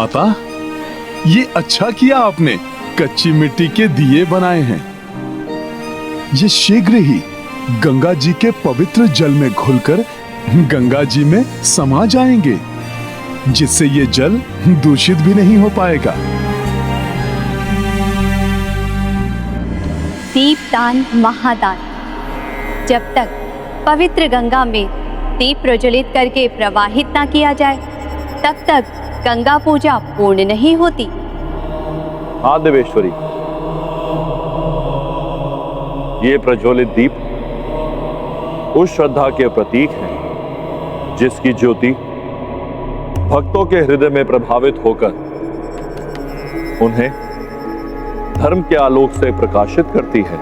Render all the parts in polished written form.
माता, ये अच्छा किया आपने, कच्ची मिट्टी के दिए बनाए हैं। ये शीघ्र ही गंगा जी के पवित्र जल में घुलकर गंगा जी में समा जाएंगे, जिससे ये जल दूषित भी नहीं हो पाएगा। दीपदान महादान। जब तक पवित्र गंगा में दीप प्रज्वलित करके प्रवाहित ना किया जाए, तब तक गंगा पूजा पूर्ण नहीं होती। हाँ देवेश्वरी, ये प्रज्वलित दीप उस श्रद्धा के प्रतीक हैं जिसकी ज्योति भक्तों के हृदय में प्रभावित होकर उन्हें धर्म के आलोक से प्रकाशित करती है।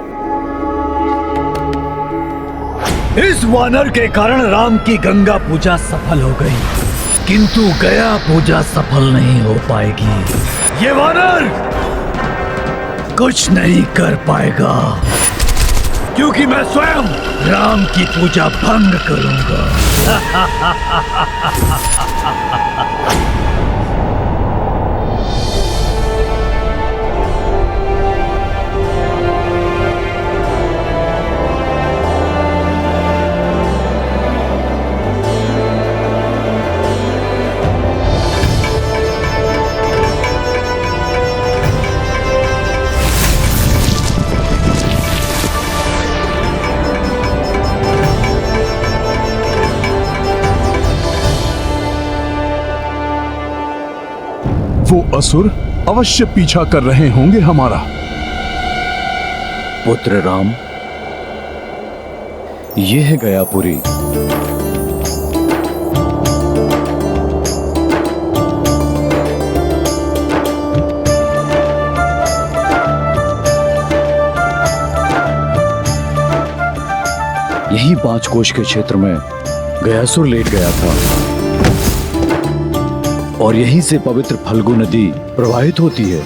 इस वानर के कारण राम की गंगा पूजा सफल हो गई, किंतु गया पूजा सफल नहीं हो पाएगी। ये वानर कुछ नहीं कर पाएगा, क्योंकि मैं स्वयं राम की पूजा भंग करूंगा। वो असुर अवश्य पीछा कर रहे होंगे हमारा। पुत्र राम, ये है गयापुरी। यही 5 कोश के क्षेत्र में गयासुर लेट गया था और यहीं से पवित्र फल्गु नदी प्रवाहित होती है।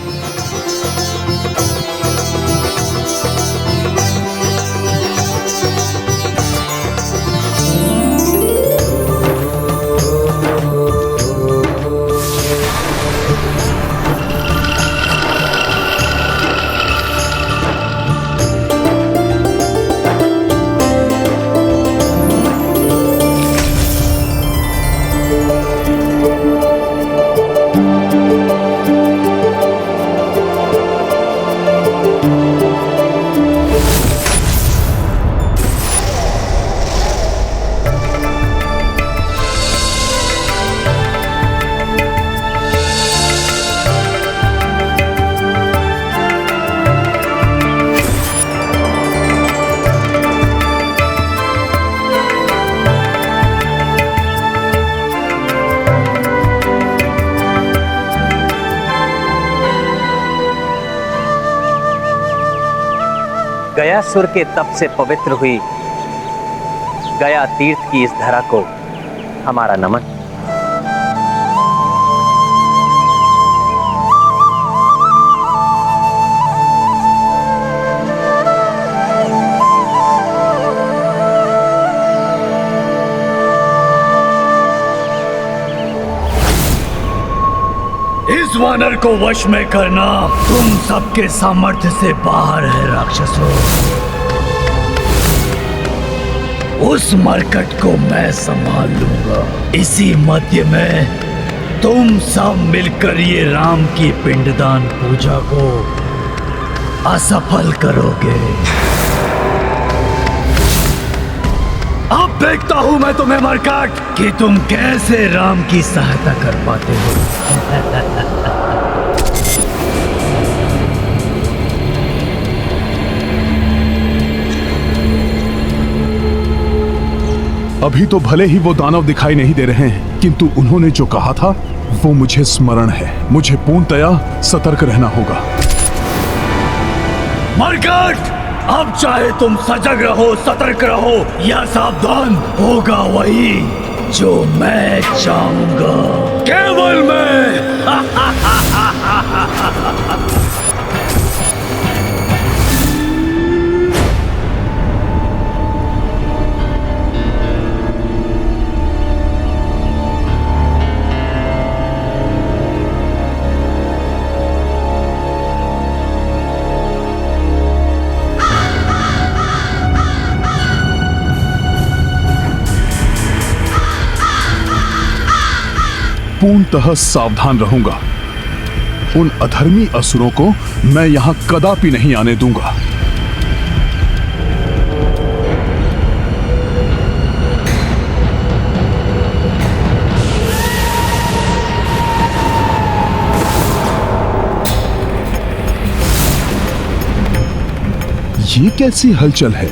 गयासुर के तप से पवित्र हुई गया तीर्थ की इस धरा को हमारा नमन। इस वानर को वश में करना तुम सबके सामर्थ्य से बाहर है राक्षसों। उस मरकट को मैं संभाल लूंगा। इसी मध्य में तुम सब मिलकर ये राम की पिंडदान पूजा को असफल करोगे। अब देखता हूं मैं तुम्हें मरकट कि तुम कैसे राम की सहायता कर पाते हो। अभी तो भले ही वो दानव दिखाई नहीं दे रहे हैं, किंतु उन्होंने जो कहा था वो मुझे स्मरण है। मुझे पूर्णतया सतर्क रहना होगा। मरकट, अब चाहे तुम सजग रहो, सतर्क रहो या सावधान, होगा वही जो मैं चाहूंगा। केवल मैं। पूर्णतः सावधान रहूंगा। उन अधर्मी असुरों को मैं यहां कदापि नहीं आने दूंगा। ये कैसी हलचल है?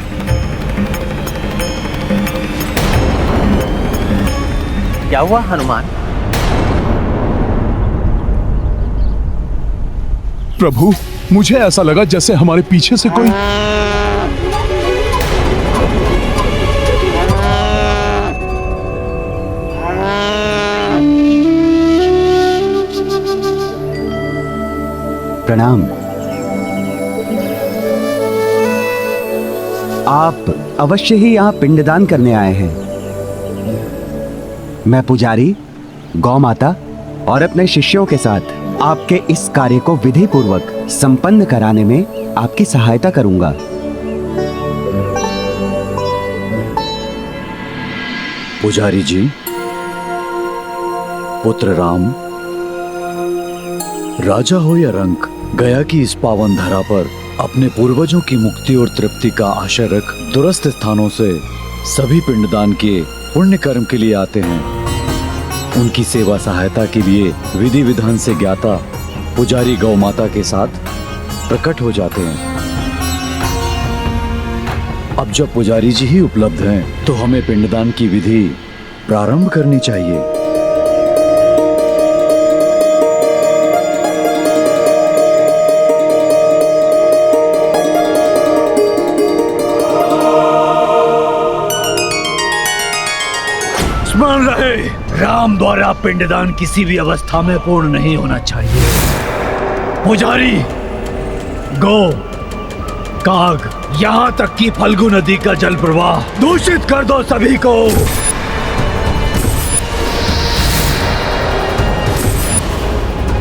क्या हुआ हनुमान? प्रभु, मुझे ऐसा लगा जैसे हमारे पीछे से कोई प्रणाम। आप अवश्य ही यहाँ पिंडदान करने आए हैं। मैं पुजारी, गौ माता और अपने शिष्यों के साथ आपके इस कार्य को विधि पूर्वक संपन्न कराने में आपकी सहायता करूंगा। पुजारी जी, पुत्र राम, राजा हो या रंक, गया की इस पावन धरा पर अपने पूर्वजों की मुक्ति और तृप्ति का आशा रख दूरस्थ स्थानों से सभी पिंडदान के पुण्य कर्म के लिए आते हैं। उनकी सेवा सहायता के लिए विधि विधान से ज्ञाता पुजारी गौ माता के साथ प्रकट हो जाते हैं। अब जब पुजारी जी ही उपलब्ध हैं, तो हमें पिंडदान की विधि प्रारंभ करनी चाहिए। स्मरण रहे, राम द्वारा पिंडदान किसी भी अवस्था में पूर्ण नहीं होना चाहिए। पुजारी, गौ, काग, यहाँ तक कि फल्गु नदी का जल प्रवाह दूषित कर दो सभी को।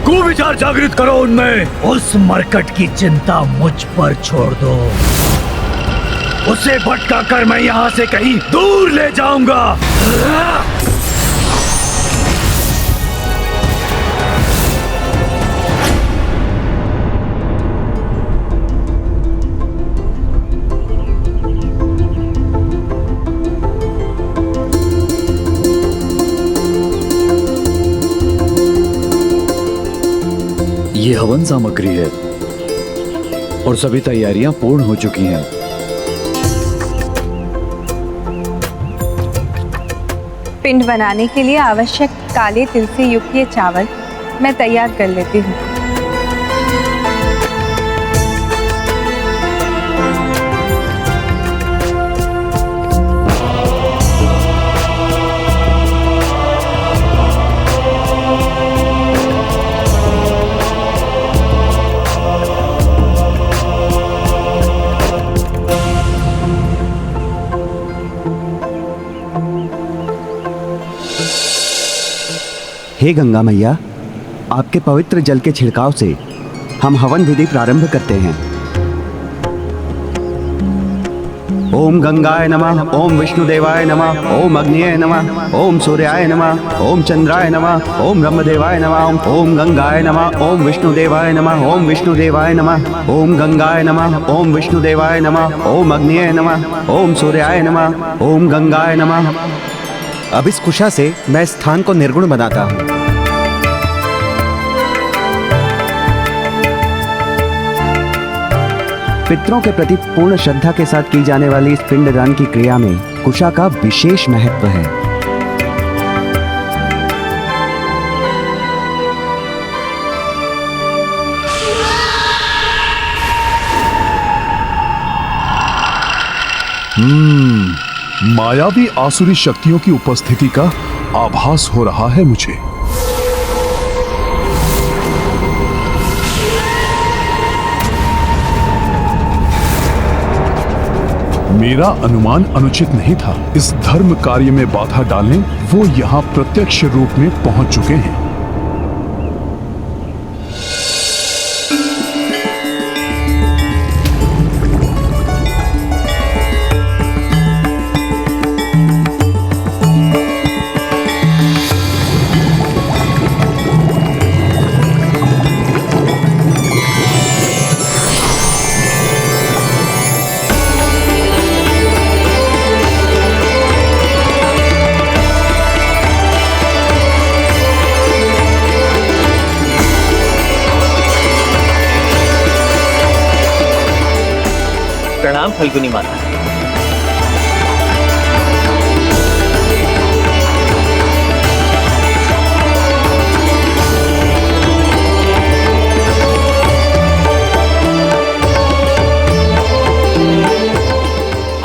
कुविचार जागृत करो उनमें। उस मरकट की चिंता मुझ पर छोड़ दो। उसे भटका कर मैं यहाँ से कहीं दूर ले जाऊंगा। ये हवन सामग्री है और सभी तैयारियां पूर्ण हो चुकी हैं। पिंड बनाने के लिए आवश्यक काले तिल से युक्त ये चावल मैं तैयार कर लेती हूँ। हे गंगा मैया, आपके पवित्र जल के छिड़काव से हम हवन विधि प्रारंभ करते हैं। ओम गंगाय नमः, ओम विष्णुदेवाय नमः, ओम अग्निये नमः, ओम सूर्याय नमः, ओम चंद्राय नमः, ओम ब्रह्मदेवाय नमः, ओम गंगाय नमः, ओम विष्णुदेवाय नमः, ओम विष्णुदेवाय नमः, ओम गंगाय नमः, ओम विष्णुदेवाय नमः, ओम अग्निये नमः, ओम सूर्याय नमः, ओम गंगाय नमः। अब इस कुशा से मैं स्थान को निर्गुण बनाता हूँ। पितरों के प्रति पूर्ण श्रद्धा के साथ की जाने वाली इस पिंडदान की क्रिया में कुशा का विशेष महत्व है। मायावी आसुरी शक्तियों की उपस्थिति का आभास हो रहा है मुझे। मेरा अनुमान अनुचित नहीं था। इस धर्म कार्य में बाधा डालने वो यहाँ प्रत्यक्ष रूप में पहुंच चुके हैं। प्रणाम फल्गुनी माता।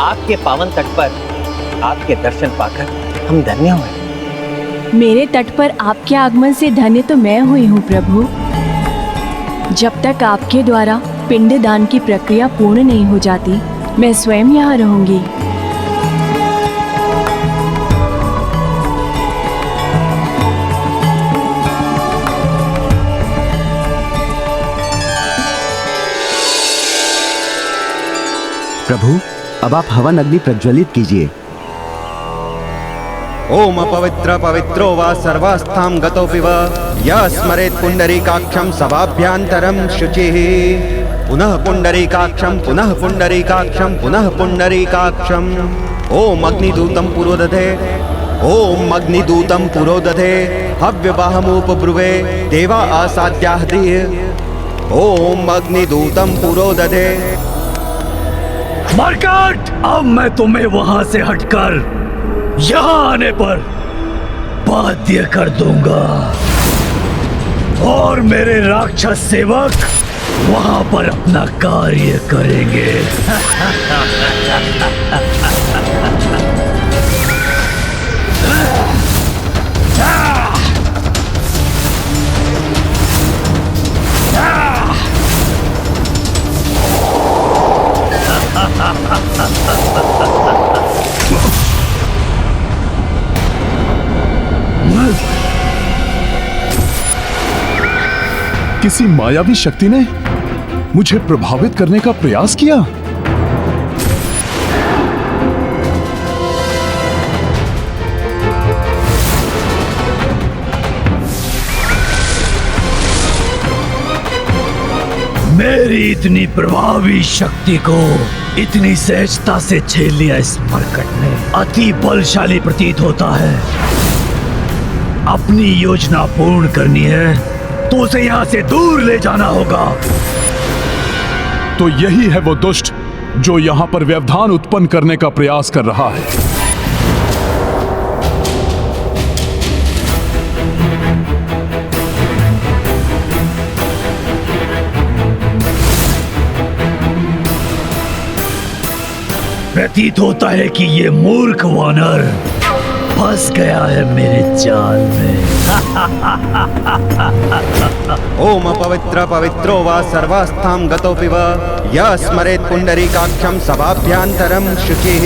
आपके पावन तट पर आपके दर्शन पाकर हम धन्य हुए। मेरे तट पर आपके आगमन से धन्य तो मैं हुई हूँ प्रभु। जब तक आपके द्वारा पिंडदान की प्रक्रिया पूर्ण नहीं हो जाती, मैं स्वयं यहाँ रहूंगी। प्रभु, अब आप हवन अग्नि प्रज्वलित कीजिए। ओम अपवित्र पवित्रो वा सर्वास्थां गतोऽपि वा यः स्मरेत् पुण्डरीकाक्षं सभाभ्यान्तरं शुचिः। पुनः पुण्डरीकाक्षं पुनः पुण्डरीकाक्षं पुनः पुण्डरीकाक्षम्। ओम अग्निदूतं पुरोदधे, ओम अग्निदूतं पुरोदधे हव्यवाहमुपब्रुवे देवा आसाद्याः धीः। ओम अग्निदूतं पुरोदधे। मरकट, अब मैं तुम्हें वहां से हटकर यहाँ आने पर बाध्य कर दूंगा और मेरे राक्षस सेवक वहां पर अपना कार्य करेंगे। किसी मायावी शक्ति ने मुझे प्रभावित करने का प्रयास किया। मेरी इतनी प्रभावी शक्ति को इतनी सहजता से झेल लिया इस मरकट ने अति बलशाली प्रतीत होता है। अपनी योजना पूर्ण करनी है तो उसे यहाँ से दूर ले जाना होगा। तो यही है वो दुष्ट जो यहां पर व्यवधान उत्पन्न करने का प्रयास कर रहा है। प्रतीत होता है कि ये मूर्ख वानर फंस गया है मेरे जाल में। ओम अपवित्र पवित्रो वा सर्वास्थां गतोऽपि वा यः स्मरेत् पुण्डरीकाक्षं सभाभ्यान्तरं शुचिः।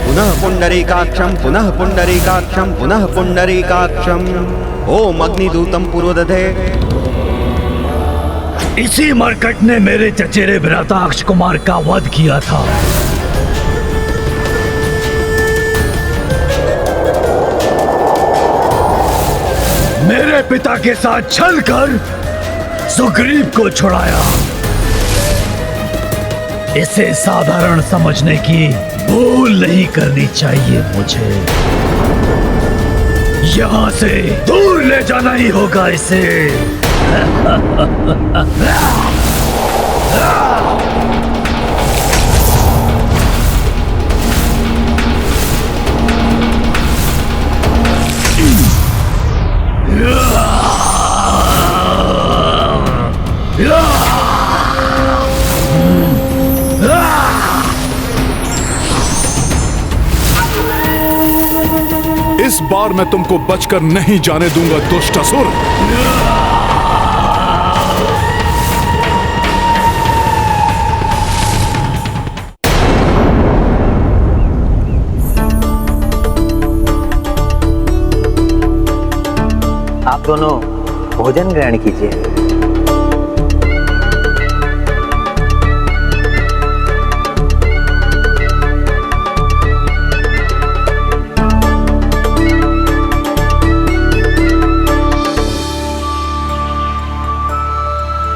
पुनः पुण्डरीकाक्षं पुनः पुण्डरीकाक्षं पुनः पुण्डरीकाक्षम्। ओम अग्निदूतं पुरोदधे। इसी मरकट ने मेरे चचेरे भ्राताक्ष कुमार का वध किया था। मेरे पिता के साथ छल कर सुग्रीव को छुड़ाया। इसे साधारण समझने की भूल नहीं करनी चाहिए मुझे। यहां से दूर ले जाना ही होगा इसे। इस बार मैं तुमको बचकर नहीं जाने दूंगा दुष्ट असुर। आप दोनों भोजन ग्रहण कीजिए।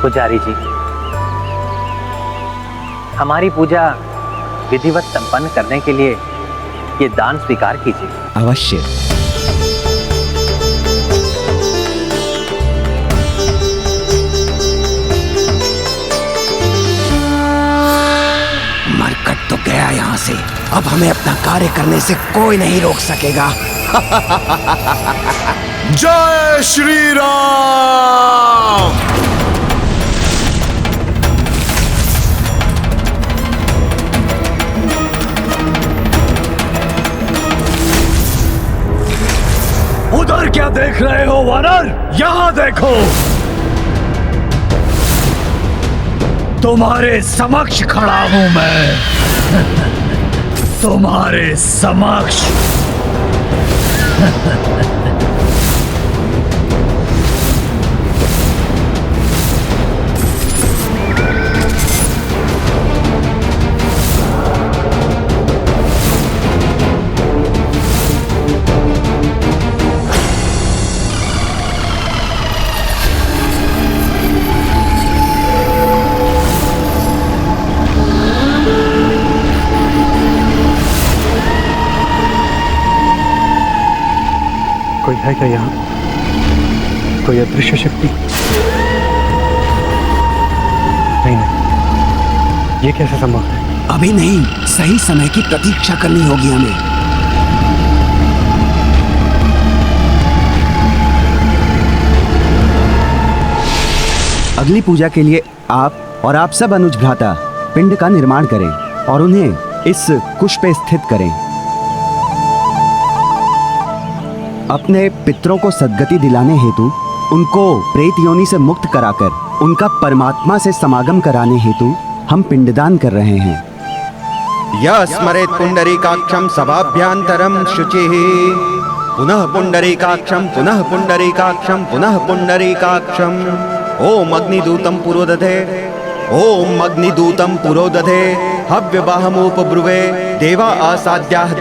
पुजारी जी, हमारी पूजा विधिवत संपन्न करने के लिए ये दान स्वीकार कीजिए। अवश्य। अब हमें अपना कार्य करने से कोई नहीं रोक सकेगा। जय श्री राम। उधर क्या देख रहे हो वानर? यहाँ देखो, तुम्हारे समक्ष खड़ा हूं मैं। तुम्हारे समक्ष। कोई है क्या यहाँ? कोई अदृश्य शक्ति? नहीं, ये कैसे संभव है? अभी नहीं, सही समय की प्रतीक्षा करनी होगी हमें। अगली पूजा के लिए आप और आप सब अनुज भ्राता पिंड का निर्माण करें और उन्हें इस कुश पे स्थित करें। अपने पितरों को सद्गति दिलाने हेतु उनको प्रेत योनि से मुक्त कराकर उनका परमात्मा से समागम कराने हेतु हम पिंडदान कर रहे हैं। यः स्मरेत् पुंडरीकाक्षं सभाभ्यान्तरं शुचिः पुनः पुंडरीकाक्षं पुनः पुंडरीकाक्षं पुनः पुंडरीकाक्षं ओम अग्निदूतं पुरोदधे ओम अग्निदूतं पुरोदधे हव्यवाहमुपब्रुवे देवा आसाद्याः।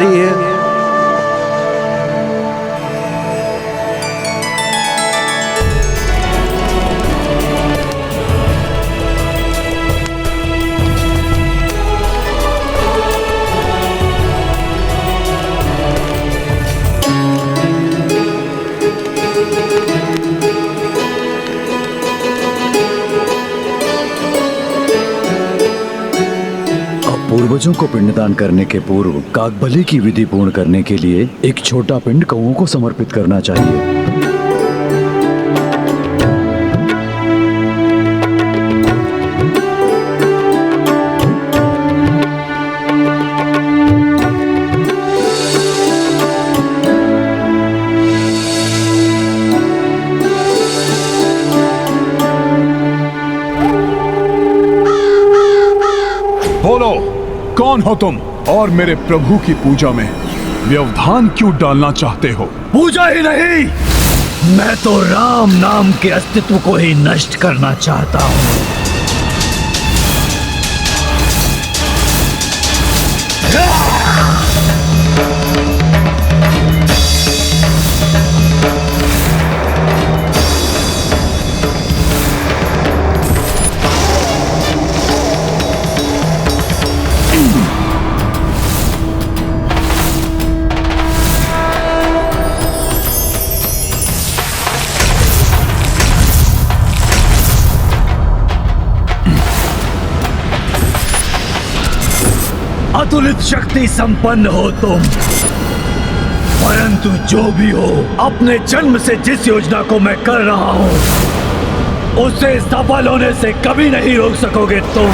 पूर्वजों को पिंडदान करने के पूर्व काकबली की विधि पूर्ण करने के लिए एक छोटा पिंड कौओं को समर्पित करना चाहिए। बोलो, कौन हो तुम और मेरे प्रभु की पूजा में व्यवधान क्यों डालना चाहते हो? पूजा ही नहीं, मैं तो राम नाम के अस्तित्व को ही नष्ट करना चाहता हूँ। अतुलित शक्ति संपन्न हो तुम, परंतु जो भी हो, अपने जन्म से जिस योजना को मैं कर रहा हूं उसे सफल होने से कभी नहीं रोक सकोगे तुम।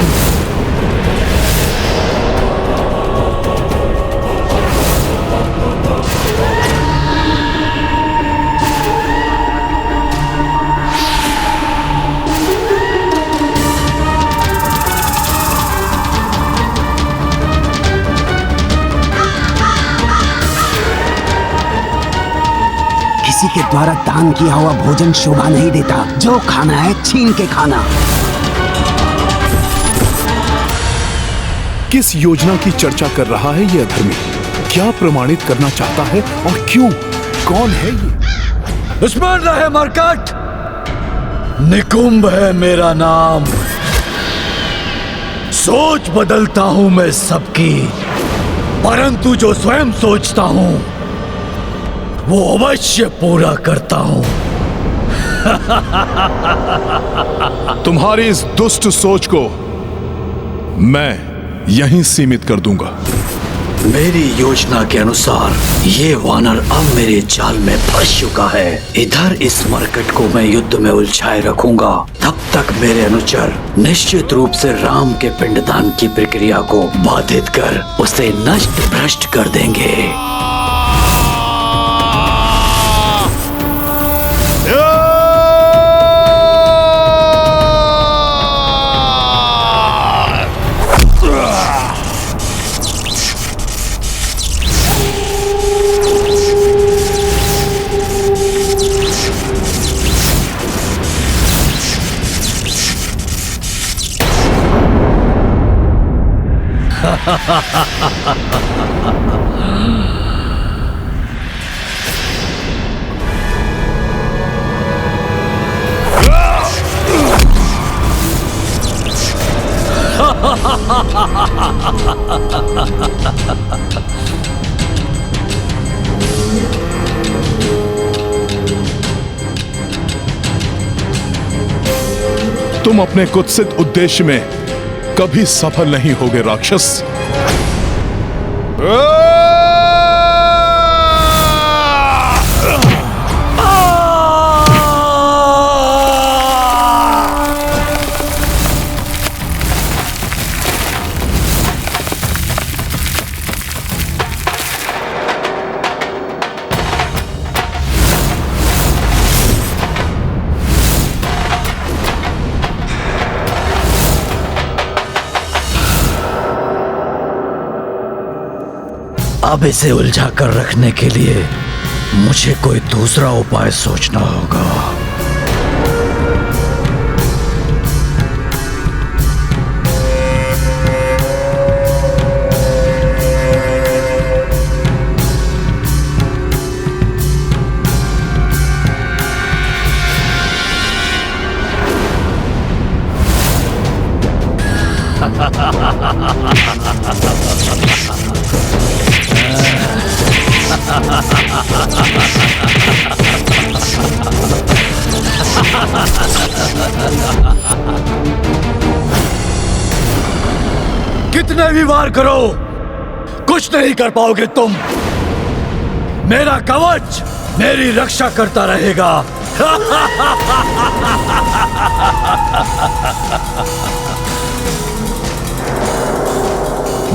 किसी के द्वारा दान किया हुआ भोजन शोभा नहीं देता। जो खाना है छीन के खाना। किस योजना की चर्चा कर रहा है ये अधर्मी? क्या प्रमाणित करना चाहता है और क्यों? कौन है ये? स्मरण रहे मरकट, निकुंभ है मेरा नाम। सोच बदलता हूं मैं सबकी, परंतु जो स्वयं सोचता हूं वो अवश्य पूरा करता हूं। तुम्हारी इस दुष्ट सोच को मैं यहीं सीमित कर दूंगा। मेरी योजना के अनुसार ये वानर अब मेरे जाल में फंस चुका है। इधर इस मरकट को मैं युद्ध में उलझाए रखूंगा, तब तक मेरे अनुचर निश्चित रूप से राम के पिंडदान की प्रक्रिया को बाधित कर उसे नष्ट भ्रष्ट कर देंगे। तुम अपने कुत्सित उद्देश्य में कभी सफल नहीं होगे राक्षस। अब इसे उलझा कर रखने के लिए मुझे कोई दूसरा उपाय सोचना होगा। कितने भी वार करो, कुछ नहीं कर पाओगे तुम। मेरा कवच मेरी रक्षा करता रहेगा।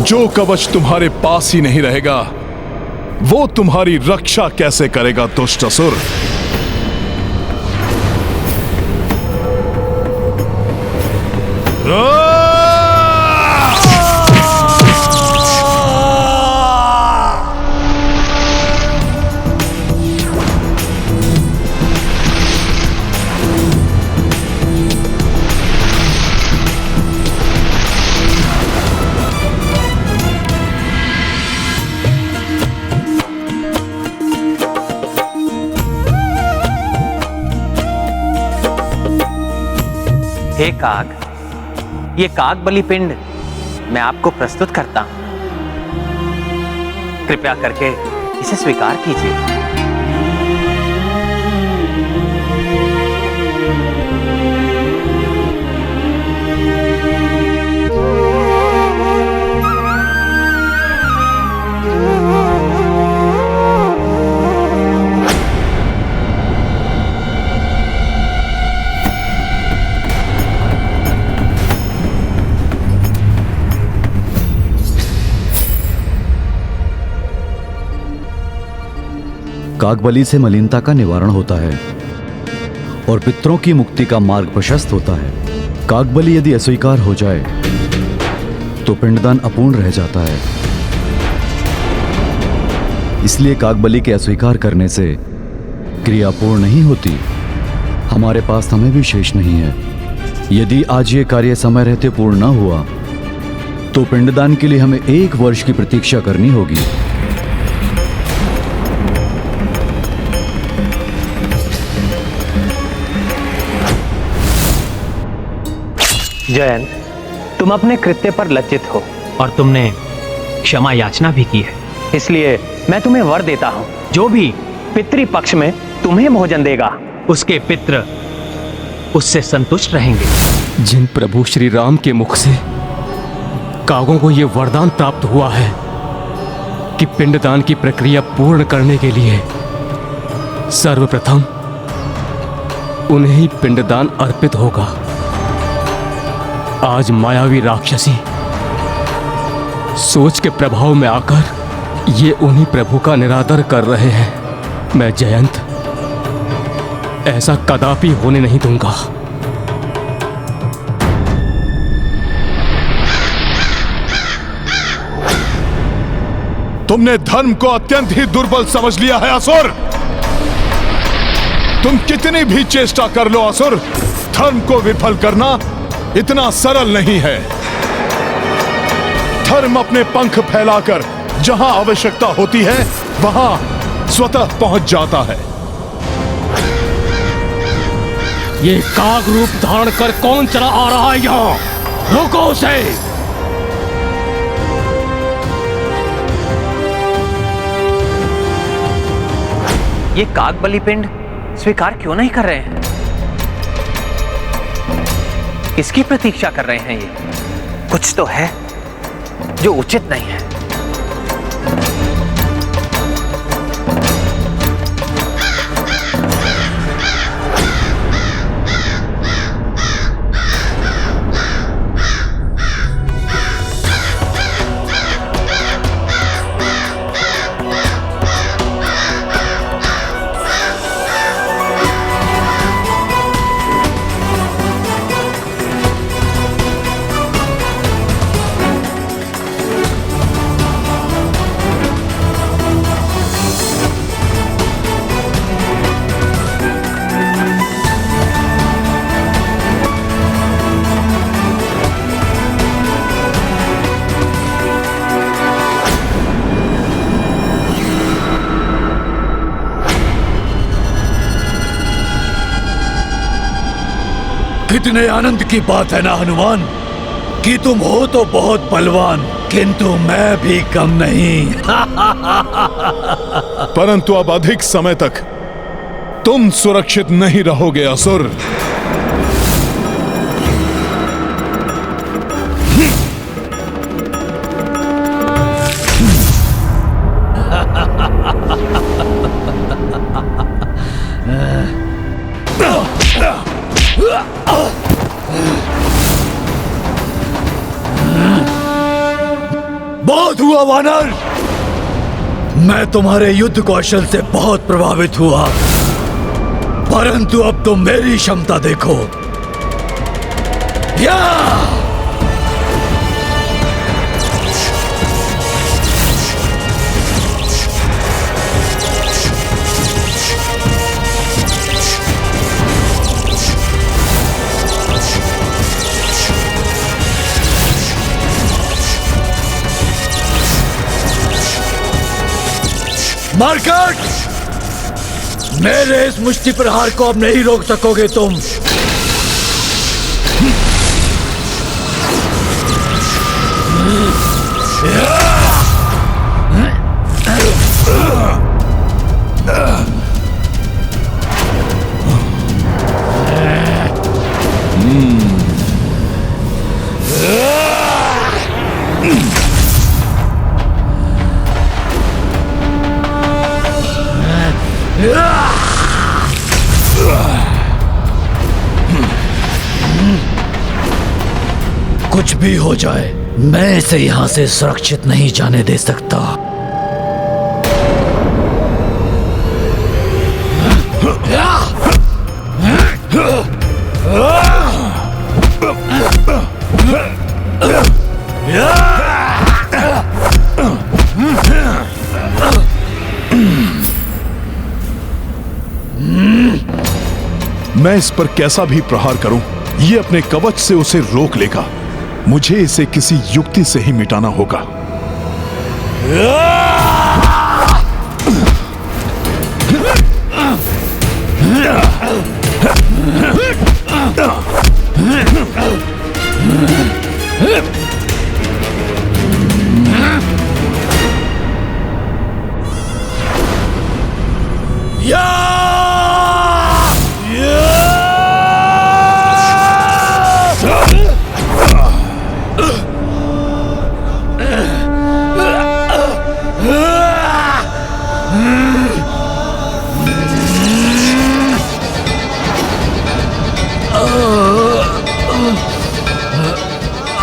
जो कवच तुम्हारे पास ही नहीं रहेगा, वो तुम्हारी रक्षा कैसे करेगा दुष्ट असुर। हे काग, ये काग बलि पिंड मैं आपको प्रस्तुत करता हूं। कृपया करके इसे स्वीकार कीजिए। कागबली से मलिनता का निवारण होता है और पितरों की मुक्ति का मार्ग प्रशस्त होता है। कागबली यदि अस्वीकार हो जाए तो पिंडदान अपूर्ण रह जाता है। इसलिए कागबली के अस्वीकार करने से क्रिया पूर्ण नहीं होती। हमारे पास समय भी शेष नहीं है। यदि आज ये कार्य समय रहते पूर्ण न हुआ तो पिंडदान के लिए हमें 1 वर्ष की प्रतीक्षा करनी होगी। जयंत, तुम अपने कृत्य पर लज्जित हो और तुमने क्षमा याचना भी की है। इसलिए मैं तुम्हें वर देता हूं, जो भी पितृपक्ष में तुम्हें भोजन देगा उसके पितृ उससे संतुष्ट रहेंगे। जिन प्रभु श्री राम के मुख से कागों को यह वरदान प्राप्त हुआ है, कि पिंडदान की प्रक्रिया पूर्ण करने के लिए सर्वप्रथम उन्हें ही पिंडदान अर्पित होगा। आज मायावी राक्षसी सोच के प्रभाव में आकर ये उन्हीं प्रभु का निरादर कर रहे हैं। मैं जयंत ऐसा कदापि होने नहीं दूंगा। तुमने धर्म को अत्यंत ही दुर्बल समझ लिया है असुर। तुम कितनी भी चेष्टा कर लो असुर, धर्म को विफल करना इतना सरल नहीं है। धर्म अपने पंख फैलाकर जहां आवश्यकता होती है वहां स्वतः पहुंच जाता है। ये काग रूप धारण कर कौन चला आ रहा है यहाँ? रोको उसे। ये काग बलि पिंड स्वीकार क्यों नहीं कर रहे हैं? किसकी प्रतीक्षा कर रहे हैं? ये कुछ तो है जो उचित नहीं है। कितने आनंद की बात है ना हनुमान कि तुम हो तो बहुत बलवान, किंतु मैं भी कम नहीं। परंतु अब अधिक समय तक तुम सुरक्षित नहीं रहोगे असुर। बहुत हुआ वानर, मैं तुम्हारे युद्ध कौशल से बहुत प्रभावित हुआ, परंतु अब तुम मेरी क्षमता देखो। या मार्कट, मेरे इस मुष्टि प्रहार को अब नहीं रोक सकोगे तुम। कुछ भी हो जाए, मैं इसे यहां से सुरक्षित नहीं जाने दे सकता। मैं इस पर कैसा भी प्रहार करूं, ये अपने कवच से उसे रोक लेगा। मुझे इसे किसी युक्ति से ही मिटाना होगा।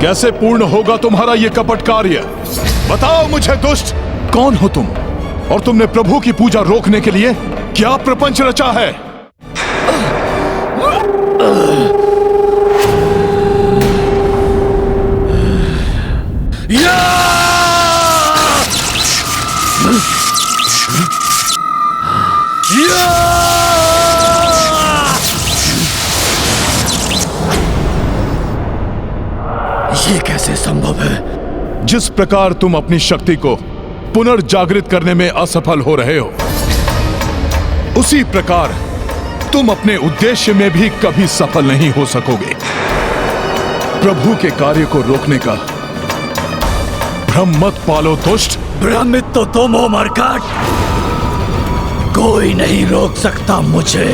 कैसे पूर्ण होगा तुम्हारा ये कपट कार्य? बताओ मुझे दुष्ट, कौन हो तुम और तुमने प्रभु की पूजा रोकने के लिए क्या प्रपंच रचा है? ये कैसे संभव है? जिस प्रकार तुम अपनी शक्ति को पुनर्जागृत करने में असफल हो रहे हो, उसी प्रकार तुम अपने उद्देश्य में भी कभी सफल नहीं हो सकोगे। प्रभु के कार्य को रोकने का भ्रम मत पालो दुष्ट। भ्रमित तो तुम हो मरकट। कोई नहीं रोक सकता मुझे,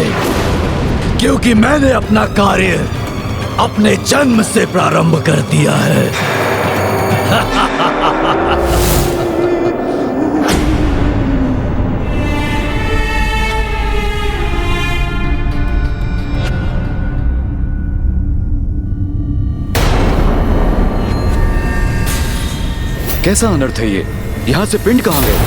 क्योंकि मैंने अपना कार्य अपने जन्म से प्रारंभ कर दिया है। कैसा अनर्थ है ये? यहां से पिंड कहां गए?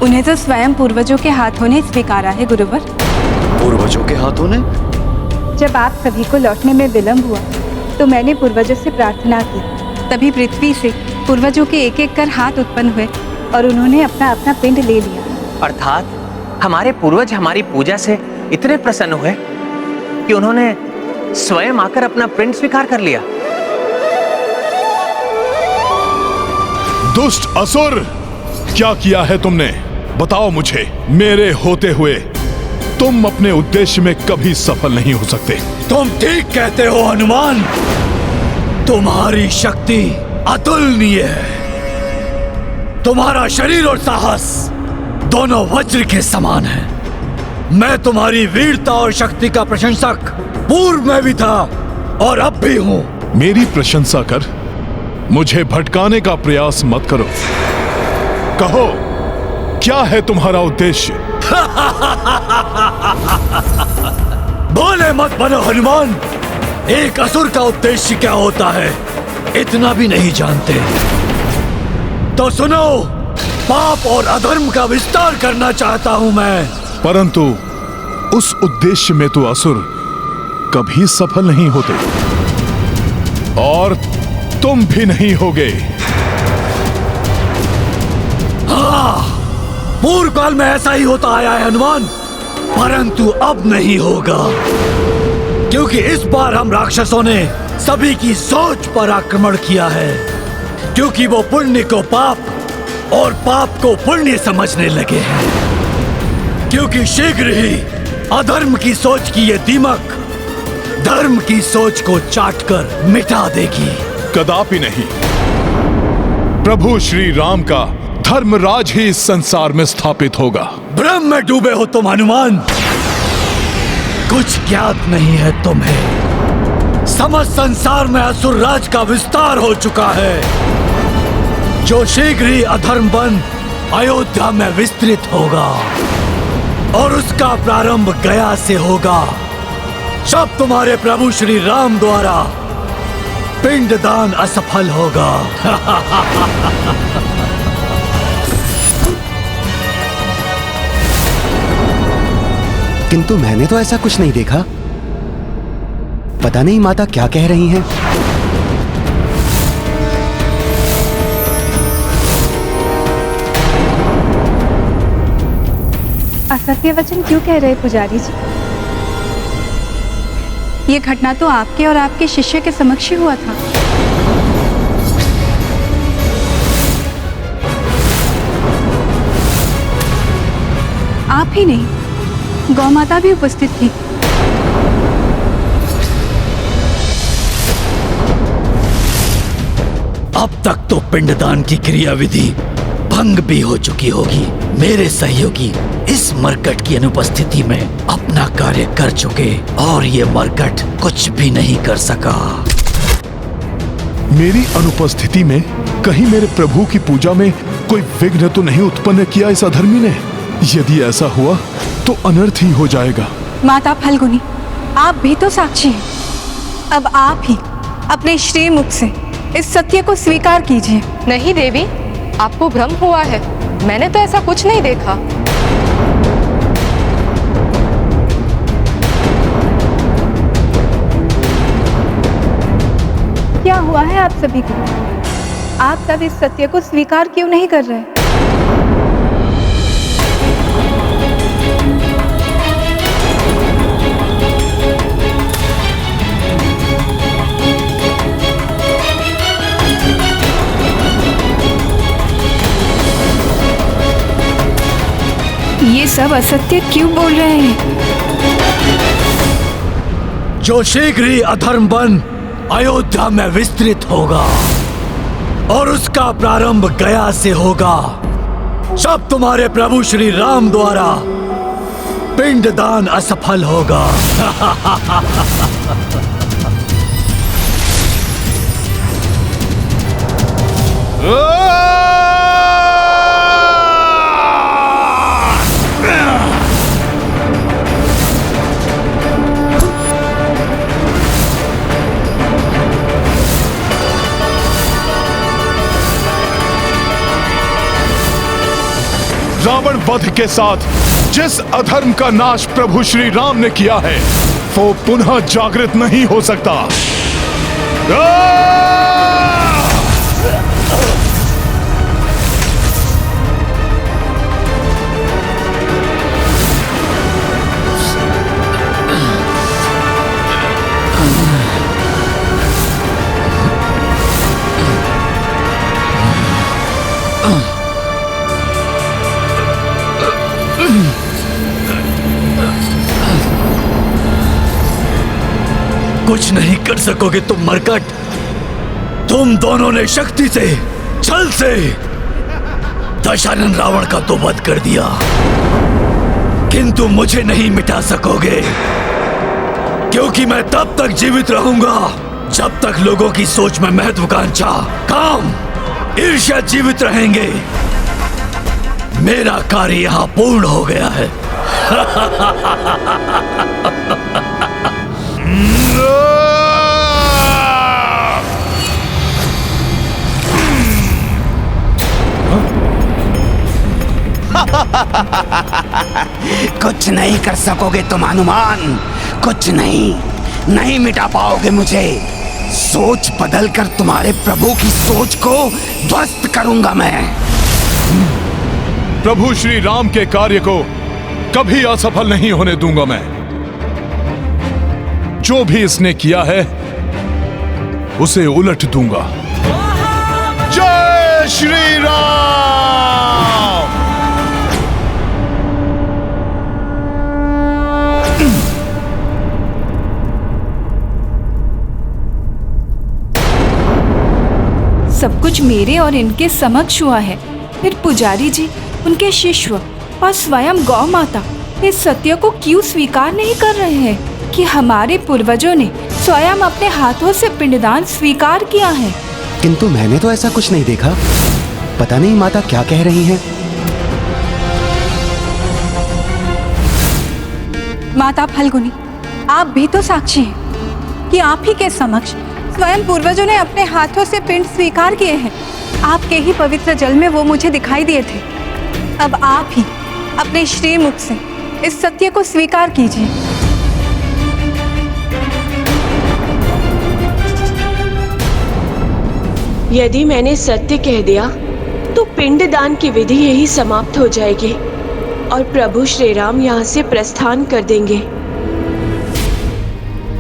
उन्हें तो स्वयं पूर्वजों के हाथों ने स्वीकारा है गुरुवर। पूर्वजों के हाथों ने? जब आप सभी को लौटने में विलंब हुआ तो मैंने पूर्वजों से प्रार्थना की। तभी पृथ्वी से पूर्वजों के एक एक कर हाथ उत्पन्न हुए और उन्होंने अपना अपना पिंड ले लिया। अर्थात हमारे पूर्वज हमारी पूजा से इतने प्रसन्न हुए कि उन्होंने स्वयं आकर अपना पिंड स्वीकार कर लिया। दुष्ट असुर, क्या किया है तुमने? बताओ मुझे। मेरे होते हुए तुम अपने उद्देश्य में कभी सफल नहीं हो सकते। तुम ठीक कहते हो हनुमान। तुम्हारी शक्ति अतुलनीय है। तुम्हारा शरीर और साहस दोनों वज्र के समान है। मैं तुम्हारी वीरता और शक्ति का प्रशंसक पूर्व में भी था और अब भी हूं। मेरी प्रशंसा कर मुझे भटकाने का प्रयास मत करो। कहो, क्या है तुम्हारा उद्देश्य? बोले मत बनो हनुमान। एक असुर का उद्देश्य क्या होता है इतना भी नहीं जानते। तो सुनो, पाप और अधर्म का विस्तार करना चाहता हूं मैं। परंतु उस उद्देश्य में तो असुर कभी सफल नहीं होते और तुम भी नहीं होगे। हाँ, पूर्व काल में ऐसा ही होता आया है हनुमान, परंतु अब नहीं होगा, क्योंकि इस बार हम राक्षसों ने सभी की सोच पर आक्रमण किया है, क्योंकि वो पुण्य को पाप और पाप को पुण्य समझने लगे हैं। क्योंकि शीघ्र ही अधर्म की सोच की ये दीमक धर्म की सोच को चाटकर मिटा देगी। कदापि नहीं। प्रभु श्री राम का धर्मराज ही इस संसार में स्थापित होगा। भ्रम में डूबे हो तुम हनुमान। कुछ ज्ञात नहीं है तुम्हें। समस्त संसार में असुर राज का विस्तार हो चुका है, जो शीघ्र ही अधर्म बन अयोध्या में विस्तृत होगा और उसका प्रारंभ गया से होगा। सब तुम्हारे प्रभु श्री राम द्वारा पिंडदान असफल होगा। किंतु मैंने तो ऐसा कुछ नहीं देखा। पता नहीं माता क्या कह रही हैं। असत्य वचन क्यों कह रहे पुजारी जी? ये घटना तो आपके और आपके शिष्य के समक्ष ही हुआ था। आप ही नहीं, गौ माता भी उपस्थित थी। अब तक तो पिंडदान की क्रियाविधि भंग भी हो चुकी होगी। मेरे सहयोगी इस मरकट की अनुपस्थिति में अपना कार्य कर चुके और ये मरकट कुछ भी नहीं कर सका। मेरी अनुपस्थिति में कहीं मेरे प्रभु की पूजा में कोई विघ्न तो नहीं उत्पन्न किया इस अधर्मी ने? यदि ऐसा हुआ तो अनर्थ ही हो जाएगा। माता फल्गुनी, आप भी तो साक्षी हैं। अब आप ही अपने श्री मुख से इस सत्य को स्वीकार कीजिए। नहीं देवी, आपको भ्रम हुआ है। मैंने तो ऐसा कुछ नहीं देखा। क्या हुआ है आप सभी को? आप सब इस सत्य को स्वीकार क्यों नहीं कर रहे? ये सब असत्य क्यों बोल रहे हैं? जो शीघ्र ही अधर्म बन अयोध्या में विस्तृत होगा और उसका प्रारंभ गया से होगा। सब तुम्हारे प्रभु श्री राम द्वारा पिंडदान असफल होगा। रावण वध के साथ जिस अधर्म का नाश प्रभु श्री राम ने किया है वो पुनः जागृत नहीं हो सकता। कुछ नहीं कर सकोगे तुम मरकट। तुम दोनों ने शक्ति से, छल से दशानन रावण का तो वध कर दिया, किंतु मुझे नहीं मिटा सकोगे, क्योंकि मैं तब तक जीवित रहूंगा जब तक लोगों की सोच में महत्वाकांक्षा, काम, ईर्ष्या जीवित रहेंगे। मेरा कार्य यहां पूर्ण हो गया है। कुछ नहीं कर सकोगे तुम हनुमान, कुछ नहीं मिटा पाओगे मुझे। सोच बदलकर तुम्हारे प्रभु की सोच को ध्वस्त करूंगा मैं। प्रभु श्री राम के कार्य को कभी असफल नहीं होने दूंगा मैं। जो भी इसने किया है उसे उलट दूंगा। जय श्री राम। सब कुछ मेरे और इनके समक्ष हुआ है, फिर पुजारी जी, उनके शिष्य और स्वयं गौ माता इस सत्य को क्यों स्वीकार नहीं कर रहे हैं कि हमारे पूर्वजों ने स्वयं अपने हाथों से पिंडदान स्वीकार किया है? किंतु मैंने तो ऐसा कुछ नहीं देखा। पता नहीं माता क्या कह रही हैं। माता फल्गुनी, आप भी तो साक्षी हैं कि आप ही के समक्ष स्वयं पूर्वजों ने अपने हाथों से पिंड स्वीकार किए हैं। आपके ही पवित्र जल में वो मुझे दिखाई दिए थे। अब आप ही अपने श्री मुख से इस सत्य को स्वीकार कीजिए। यदि मैंने सत्य कह दिया तो पिंडदान की विधि यही समाप्त हो जाएगी और प्रभु श्री राम यहाँ से प्रस्थान कर देंगे।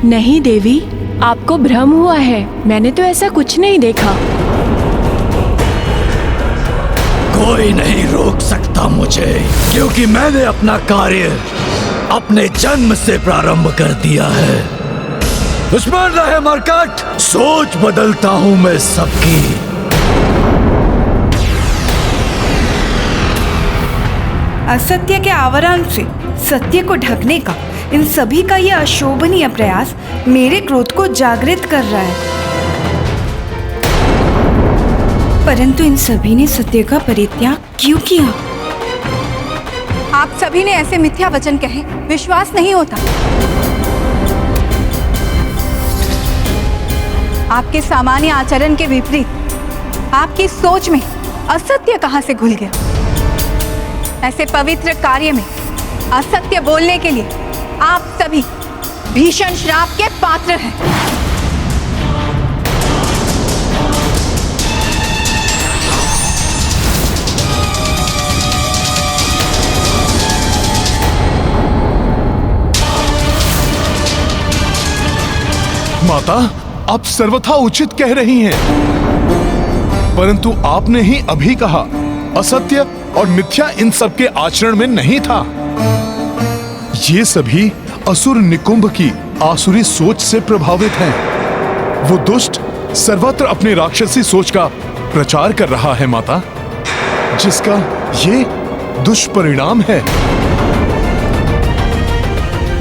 नहीं देवी, आपको भ्रम हुआ है। मैंने तो ऐसा कुछ नहीं देखा। कोई नहीं रोक सकता मुझे, क्योंकि मैंने अपना कार्य अपने जन्म से प्रारंभ कर दिया है। स्मरण रहे मरकट, सोच बदलता हूं मैं सबकी। असत्य के आवरण से सत्य को ढकने का इन सभी का यह अशोभनीय प्रयास मेरे क्रोध को जागृत कर रहा है। परंतु इन सभी ने सत्य का परित्याग क्यों किया? आप सभी ने ऐसे मिथ्या वचन कहे, विश्वास नहीं होता। आपके सामान्य आचरण के विपरीत आपकी सोच में असत्य कहां से घुल गया? ऐसे पवित्र कार्य में असत्य बोलने के लिए आप सभी भीषण श्राप के पात्र हैं। माता, आप सर्वथा उचित कह रही हैं, परंतु आपने ही अभी कहा असत्य और मिथ्या इन सब के आचरण में नहीं था। ये सभी असुर निकुंभ की आसुरी सोच से प्रभावित हैं। वो दुष्ट सर्वत्र अपनी राक्षसी सोच का प्रचार कर रहा है माता, जिसका ये दुष्परिणाम है।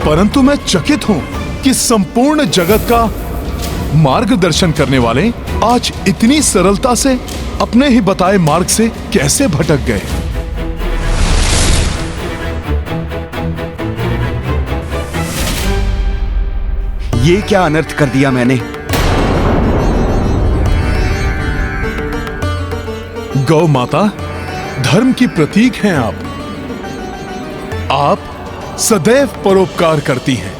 परंतु मैं चकित हूं कि संपूर्ण जगत का मार्गदर्शन करने वाले आज इतनी सरलता से अपने ही बताए मार्ग से कैसे भटक गए। ये क्या अनर्थ कर दिया मैंने? गौ माता, धर्म की प्रतीक हैं आप। आप सदैव परोपकार करती हैं।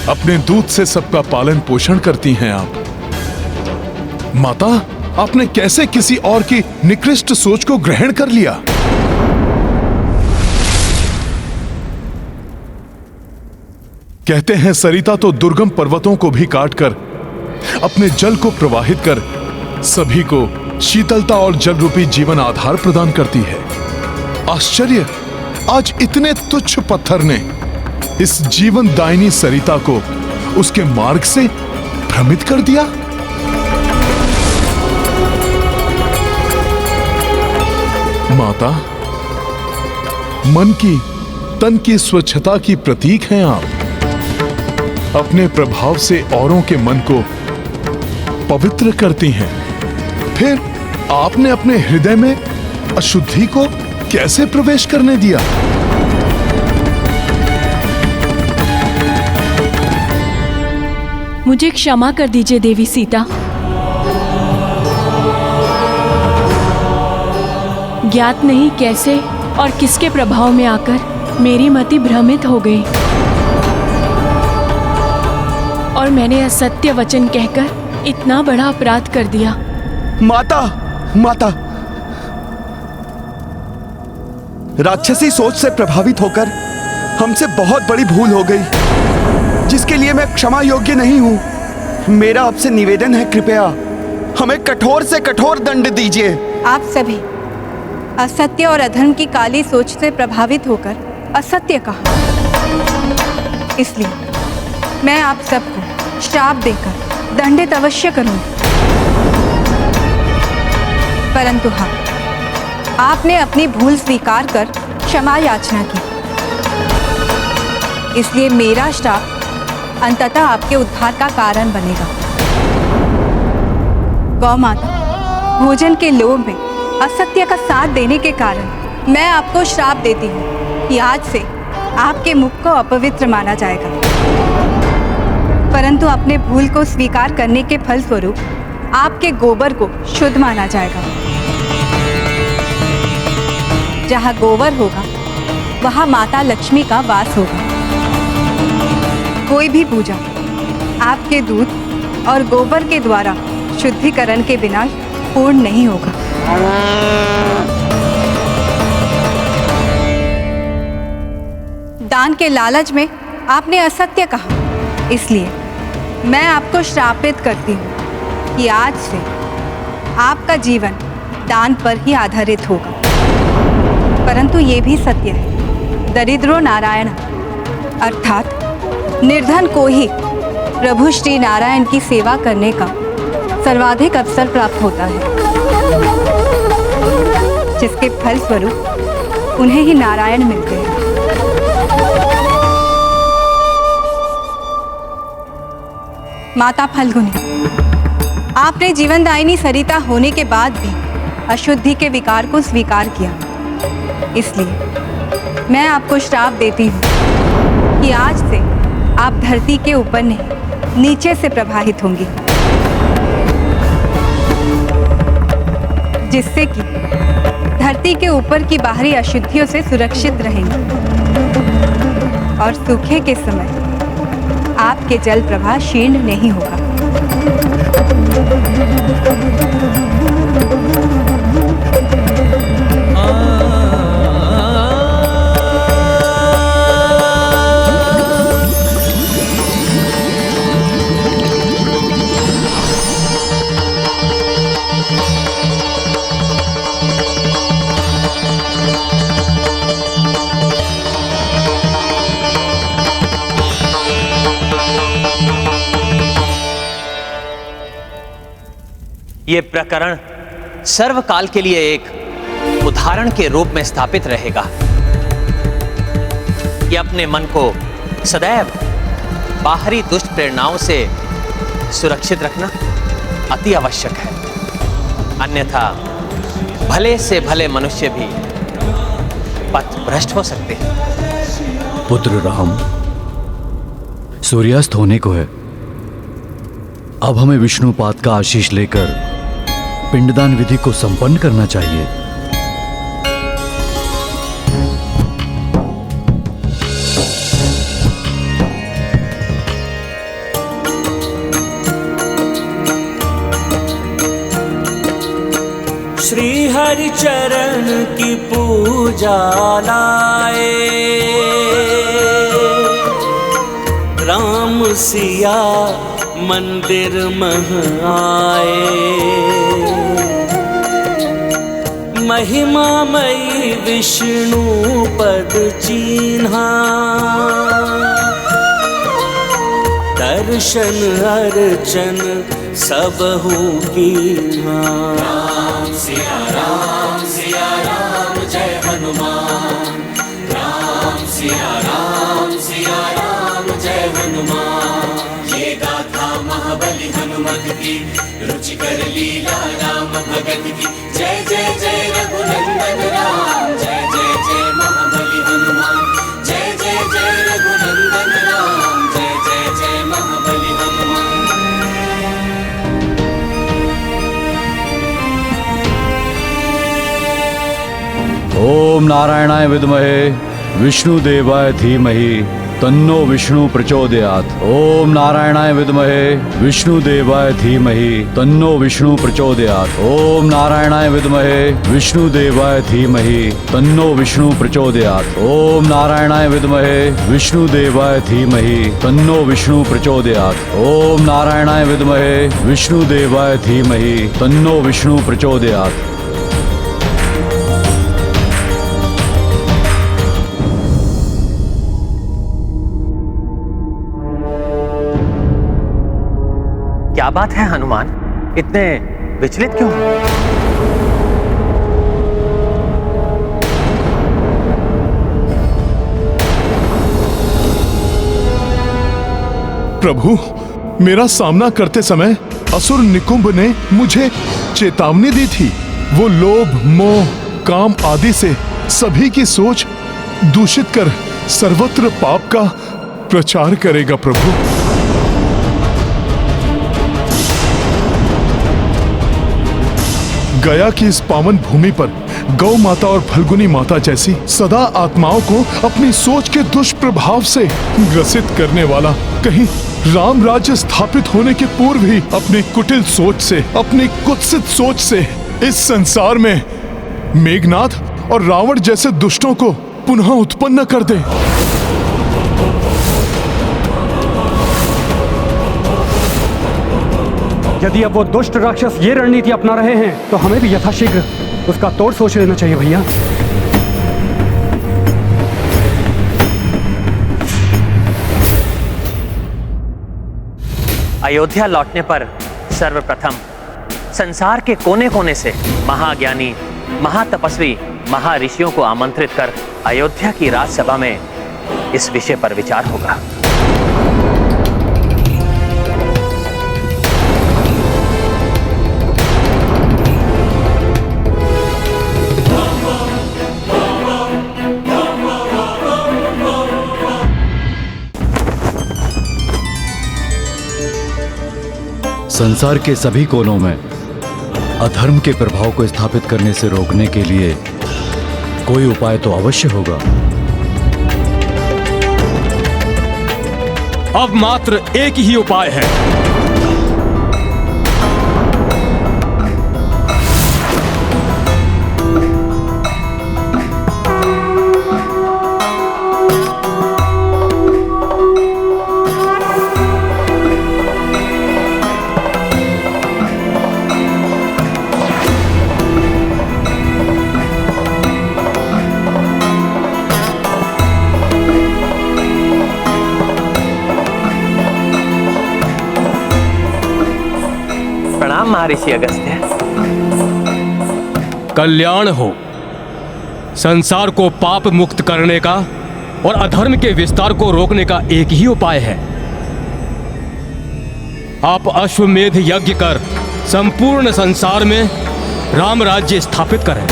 अपने दूध से सबका पालन पोषण करती हैं आप। माता, आपने कैसे किसी और की निकृष्ट सोच को ग्रहण कर लिया? कहते हैं सरिता तो दुर्गम पर्वतों को भी काटकर अपने जल को प्रवाहित कर सभी को शीतलता और जल रूपी जीवन आधार प्रदान करती है। आश्चर्य, आज इतने तुच्छ पत्थर ने इस जीवन दायिनी सरिता को उसके मार्ग से भ्रमित कर दिया। माता, मन की तन की स्वच्छता की प्रतीक हैं आप। अपने प्रभाव से औरों के मन को पवित्र करती हैं। फिर आपने अपने हृदय में अशुद्धि को कैसे प्रवेश करने दिया? मुझे क्षमा कर दीजिए देवी सीता। ज्ञात नहीं कैसे और किसके प्रभाव में आकर मेरी मति भ्रमित हो गई और मैंने असत्य वचन कहकर इतना बड़ा अपराध कर दिया। माता, माता, राक्षसी सोच से प्रभावित होकर हमसे बहुत बड़ी भूल हो गई, जिसके लिए मैं क्षमा योग्य नहीं हूं। मेरा आपसे निवेदन है, कृपया हमें कठोर से कठोर दंड दीजिए। आप सभी असत्य और अधर्म की काली सोच से प्रभावित होकर असत्य कहा, इसलिए मैं आप सबको श्राप देकर दंडित अवश्य करूंगी। परंतु हाँ, आपने अपनी भूल स्वीकार कर क्षमा याचना की, इसलिए मेरा श्राप अंततः आपके उद्धार का कारण बनेगा। गौ माता, भोजन के लोभ में असत्य का साथ देने के कारण मैं आपको श्राप देती हूँ कि आज से आपके मुख को अपवित्र माना जाएगा। परंतु अपने भूल को स्वीकार करने के फलस्वरूप आपके गोबर को शुद्ध माना जाएगा। जहाँ गोबर होगा वहाँ माता लक्ष्मी का वास होगा। कोई भी पूजा आपके दूध और गोबर के द्वारा शुद्धिकरण के बिना पूर्ण नहीं होगा। दान के लालच में आपने असत्य कहा, इसलिए मैं आपको श्रापित करती हूँ कि आज से आपका जीवन दान पर ही आधारित होगा। परंतु ये भी सत्य है, दरिद्रो नारायण अर्थात निर्धन को ही प्रभु श्री नारायण की सेवा करने का सर्वाधिक अवसर प्राप्त होता है, जिसके फलस्वरूप उन्हें ही नारायण मिलते हैं। माता फल्गुनी, आपने जीवनदायिनी सरिता होने के बाद भी अशुद्धि के विकार को स्वीकार किया। इसलिए मैं आपको श्राप देती हूँ कि आज से आप धरती के ऊपर नहीं, नीचे से प्रवाहित होंगी, जिससे कि धरती के ऊपर की बाहरी अशुद्धियों से सुरक्षित रहेंगी और सूखे के समय आपके जल प्रवाह क्षीण नहीं होगा। ये प्रकरण सर्वकाल के लिए एक उदाहरण के रूप में स्थापित रहेगा कि अपने मन को सदैव बाहरी दुष्ट प्रेरणाओं से सुरक्षित रखना अति आवश्यक है। अन्यथा भले से भले मनुष्य भी पथ भ्रष्ट हो सकते हैं। पुत्र राम, सूर्यास्त होने को है। अब हमें विष्णुपाद का आशीष लेकर पिंडदान विधि को संपन्न करना चाहिए। श्री हरि चरण की पूजा लाए, राम सिया मंदिर मह आए। महिमामयी विष्णु पद चीन्हा, दर्शन अर्चन सबहु कीन्हा। राम सिया राम जय हनुमान, राम सिया राम जय हनुमान। ये गाथा महाबली हनुमत की, रुचिकर लीला राम भगत की। जय जय जय रघुनंदन राम, जय जय जय महाबली हनुमान। जय जय जय रघुनंदन राम, जय जय जय महाबली हनुमान। ओम नारायणाय विद्महे विष्णुदेवाय धीमहि तन्नो विष्णु प्रचोदयात्। ओम नारायणाय विद्महे विष्णुदेवाय धीमहि तन्नो विष्णु प्रचोदयात्। ओम नारायणाय विद्महे विष्णुदेवाय धीमहि तन्नो विष्णु प्रचोदयात्। ओम नारायणाय विद्महे विष्णुदेवाय धीमहि तन्नो विष्णु प्रचोदयात्। ओम नारायणाय विद्महे विष्णुदेवाय धीमहि तन्नो विष्णु प्रचोदयात्। क्या बात है हनुमान, इतने विचलित क्यों? प्रभु, मेरा सामना करते समय असुर निकुंभ ने मुझे चेतावनी दी थी। वो लोभ, मोह, काम आदि से सभी की सोच दूषित कर सर्वत्र पाप का प्रचार करेगा। प्रभु, गया की इस पावन भूमि पर गौ माता और फल्गुनी माता जैसी सदा आत्माओं को अपनी सोच के दुष्प्रभाव से ग्रसित करने वाला कहीं राम राज्य स्थापित होने के पूर्व ही अपनी कुटिल सोच से, अपनी कुत्सित सोच से इस संसार में मेघनाद और रावण जैसे दुष्टों को पुनः उत्पन्न कर दे। यदि अब वो दुष्ट राक्षस ये रणनीति अपना रहे हैं तो हमें भी यथाशीघ्र उसका तोड़ सोच लेना चाहिए भैया। अयोध्या लौटने पर सर्वप्रथम संसार के कोने कोने से महाज्ञानी, महातपस्वी, महाऋषियों को आमंत्रित कर अयोध्या की राजसभा में इस विषय पर विचार होगा। संसार के सभी कोनों में अधर्म के प्रभाव को स्थापित करने से रोकने के लिए कोई उपाय तो अवश्य होगा। अब मात्र एक ही उपाय है। महर्षि अगस्त्य। कल्याण हो। संसार को पाप मुक्त करने का और अधर्म के विस्तार को रोकने का एक ही उपाय है। आप अश्वमेध यज्ञ कर संपूर्ण संसार में राम राज्य स्थापित करें,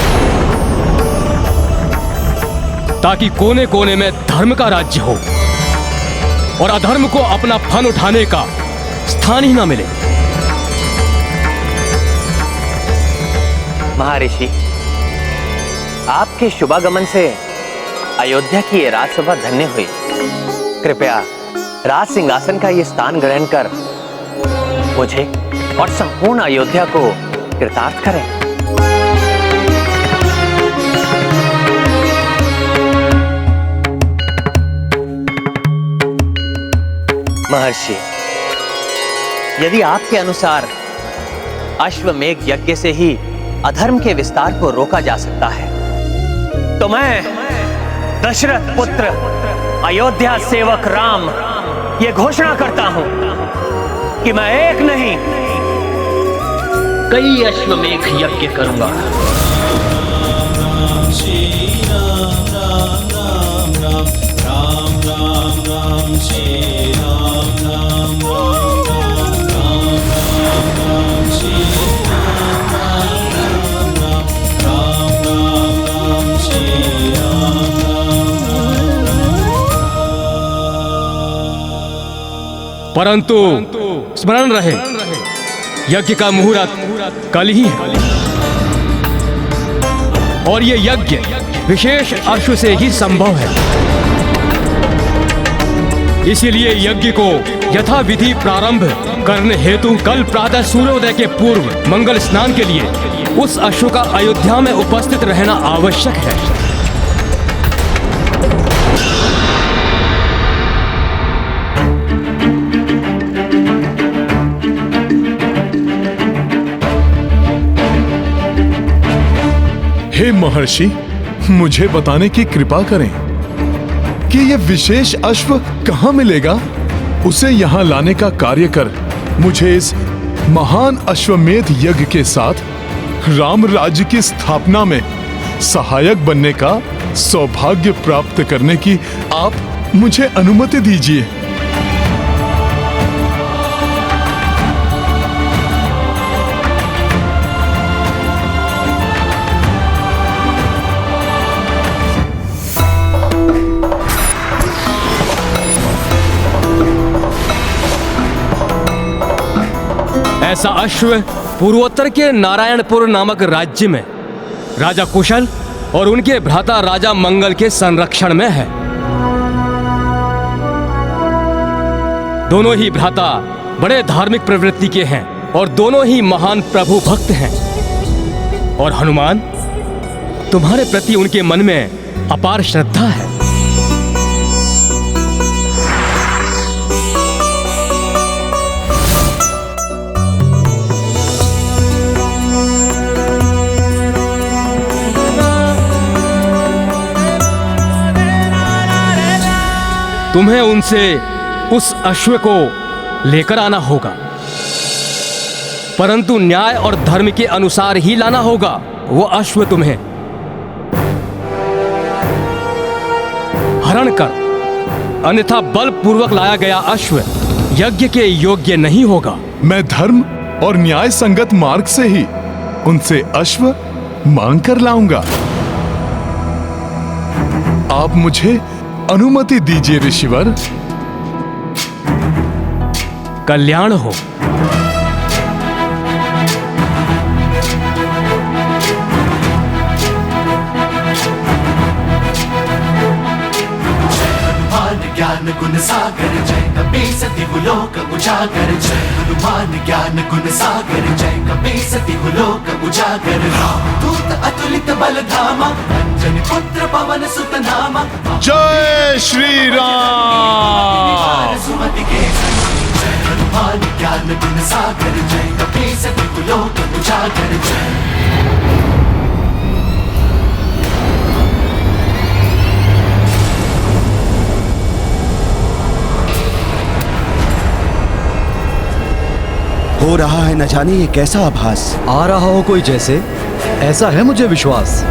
ताकि कोने कोने में धर्म का राज्य हो और अधर्म को अपना फन उठाने का स्थान ही ना मिले। महर्षि, आपके शुभागमन से अयोध्या की ये राजसभा धन्य हुई। कृपया राज सिंहासन का ये स्थान ग्रहण कर मुझे और संपूर्ण अयोध्या को कृतार्थ करें। महर्षि, यदि आपके अनुसार अश्वमेध यज्ञ से ही अधर्म के विस्तार को रोका जा सकता है, तो मैं दशरथ पुत्र अयोध्या सेवक राम ये घोषणा करता हूं कि मैं एक नहीं कई अश्वमेध यज्ञ करूंगा। परंतु स्मरण रहे, यज्ञ का मुहूर्त कल ही है और ये यज्ञ विशेष अश्व से ही संभव है। इसीलिए यज्ञ को यथाविधि प्रारंभ करने हेतु कल प्रातः सूर्योदय के पूर्व मंगल स्नान के लिए उस अश्व का अयोध्या में उपस्थित रहना आवश्यक है। हे महर्षि, मुझे बताने की कृपा करें कि यह विशेष अश्व कहां मिलेगा। उसे यहां लाने का कार्य कर मुझे इस महान अश्वमेध यज्ञ के साथ राम राज्य की स्थापना में सहायक बनने का सौभाग्य प्राप्त करने की आप मुझे अनुमति दीजिए। ऐसा अश्व पूर्वोत्तर के नारायणपुर नामक राज्य में राजा कुशल और उनके भ्राता राजा मंगल के संरक्षण में है। दोनों ही भ्राता बड़े धार्मिक प्रवृत्ति के हैं और दोनों ही महान प्रभु भक्त हैं। और हनुमान, तुम्हारे प्रति उनके मन में अपार श्रद्धा है। तुम्हें उनसे उस अश्व को लेकर आना होगा, परंतु न्याय और धर्म के अनुसार ही लाना होगा। वो अश्व तुम्हें हरण कर, अन्यथा बलपूर्वक लाया गया अश्व यज्ञ के योग्य नहीं होगा। मैं धर्म और न्याय संगत मार्ग से ही उनसे अश्व मांग कर लाऊंगा। आप मुझे अनुमति दीजिए ऋषिवर। कल्याण हो। उजागर जय हनुमान ज्ञान गुण सागर जय कपी सति लोक उजागर दूत अतुलित बल धामा अंजनी पुत्र पवन सुत नामा जय श्री राम। सुमति के जय हनुमान ज्ञान गुण सागर जय कपी सति लोक उजागर जय। हो रहा है न जाने ये कैसा आभास। आ रहा हो कोई जैसे, ऐसा है मुझे विश्वास।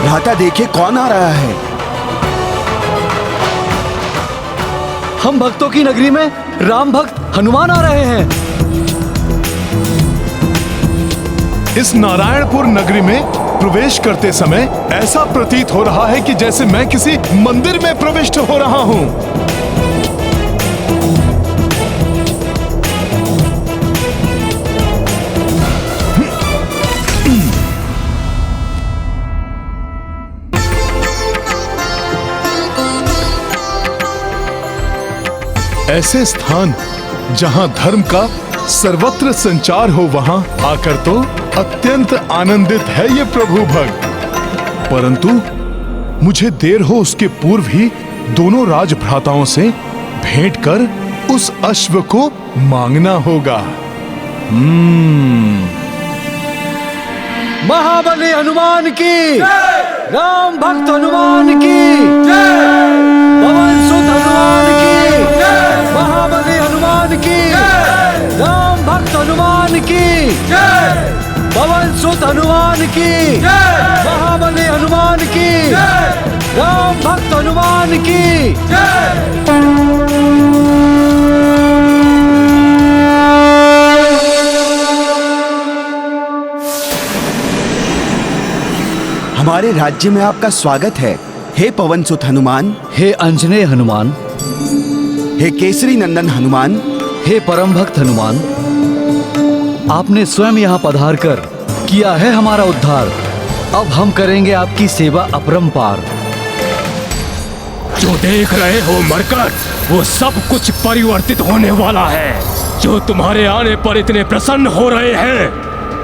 भ्राता देखिए कौन आ रहा है। हम भक्तों की नगरी में राम भक्त हनुमान आ रहे हैं। इस नारायणपुर नगरी में प्रवेश करते समय ऐसा प्रतीत हो रहा है कि जैसे मैं किसी मंदिर में प्रविष्ट हो रहा हूं। ऐसे स्थान जहां धर्म का सर्वत्र संचार हो वहां आकर तो अत्यंत आनंदित है ये प्रभु भक्त। परंतु मुझे देर हो उसके पूर्व ही दोनों राजभ्राताओं से भेंट कर उस अश्व को मांगना होगा। महाबली हनुमान की, राम भक्त हनुमान की, पवन सुत हनुमान की, महाबली हनुमान की, राम भक्त हनुमान की, पवन सुत हनुमान की, महाबली हनुमान की, राम भक्त हनुमान की। हमारे राज्य में आपका स्वागत है, हे पवन सुत हनुमान, हे अंजनेय हनुमान, हे केसरी नंदन हनुमान, हे परम भक्त हनुमान। आपने स्वयं यहाँ पधार कर किया है हमारा उद्धार। अब हम करेंगे आपकी सेवा अपरंपार। जो देख रहे हो मरकट, वो सब कुछ परिवर्तित होने वाला है। जो तुम्हारे आने पर इतने प्रसन्न हो रहे हैं,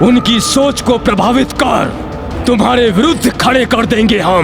उनकी सोच को प्रभावित कर तुम्हारे विरुद्ध खड़े कर देंगे हम।